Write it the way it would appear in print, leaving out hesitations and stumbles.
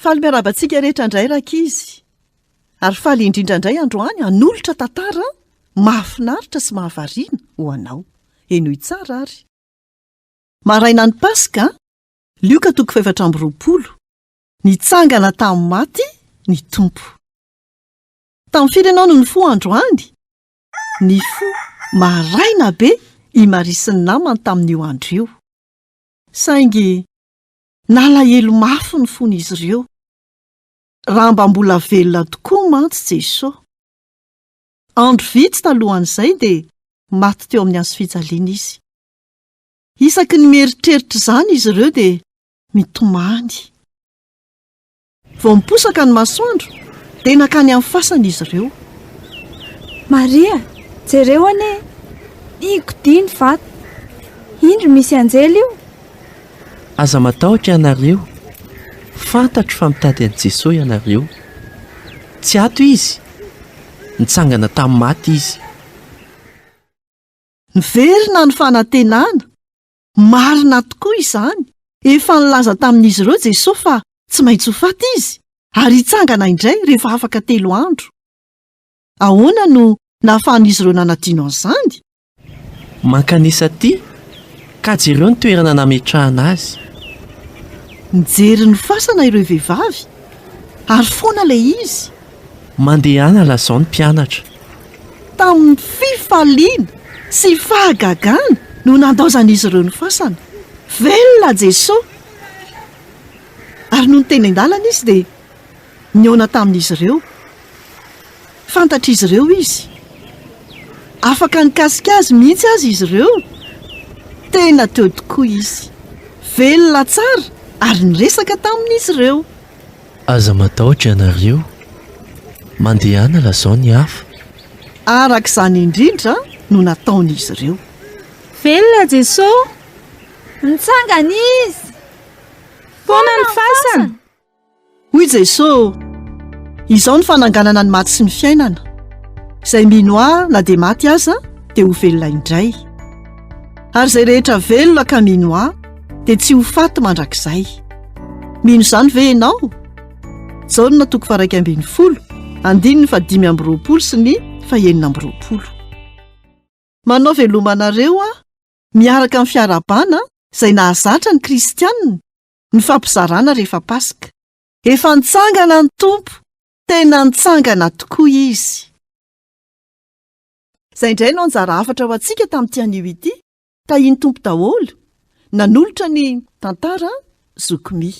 faly miarabantsika rehetra indray rakizy. Ary faly indrindra indray androany hanolotra tantara mahafinaritra sy mahavariana ho anao. Enoy tsara ary. Maraina ny Paska, Lioka 7:20. Nitsangana tamin'ny maty ny Tompo. Tamin'ny firy ianao no nifoha androany? Nifoha maraina be i Maria sy ny namany tamin'io andro io. Saingy nalahelo mafy ny fon'izy ireo. Raha mba mbola velona tokoa mantsy Jesosy. Andro vitsy talohan'izay dia maty teo amin'ny hazofijaliana izy. Isaky ny mieritreritra izany izy ireo dia mitomany. Vao miposaka ny masoandro dia nakany amin'ny fasana izy ireo. Maria, jereo ane, igodiny vato. Indro misy anjely io. Aza matahotra ianareo, fantatro fa mitady an'i Jesosy ianareo. Tsy ato izy, nitsangana tamin'ny maty izy. Niverina ny fanantenana, marina tokoa izany. Efa nilaza tamin'izy ireo Jesosy fa tsy maintsy ho faty izy, ary hitsangana indray rehefa afaka 3 andro. Ahoana no nahafahan'izy ireo nanadino an'izany? Mankanisa ty, ka jereo ny toerana nametrahana azy. Nijery ny fasana ireo vehivavy, ary foana ilay izy. Mandehana lazao ny mpianatra. Tamin'ny fifaliana sy fahagagana no nandaozan'izy ireo ny fasana. Velona Jesosy. Ary no niteny an-dalana izy dia niona tamin'izy ireo. Fantatra izy ireo izy. Afaka nikasika azy mihitsy azy izy ireo. Tena teo tokoa izy. Velona tsara ary niresaka tamin'izy ireo. Aza matahotra ianareo, mandehana lazao ny hafa. Arak'izany indrindra no nataon'izy ireo. Velona Jesosy, nitsangana izy. Foana ny fasana. Hoy Jesosy, izao ny fananganana ny maty sy ny fiainana. Izay mino ahy na dia maty aza dia ho velona indray. Ary izay rehetra velona ka mino ahy dia tsy ho faty mandrakizay. Mino izany ve ianao? Jaona 2:20, 5:20 sy ny 9:20. Manao velomanareo miaraka amin'ny fiarabana izay nahazatra ny kristianina ny fampizarana rehefa Paska. Efa nitsangana ny Tompo, tena nitsangana tokoa izy. Izay indray no anjara hafatra ho antsika tamin'ity anio ity, tahiny Tompo daholo, nanolotra ny tantara zokomy.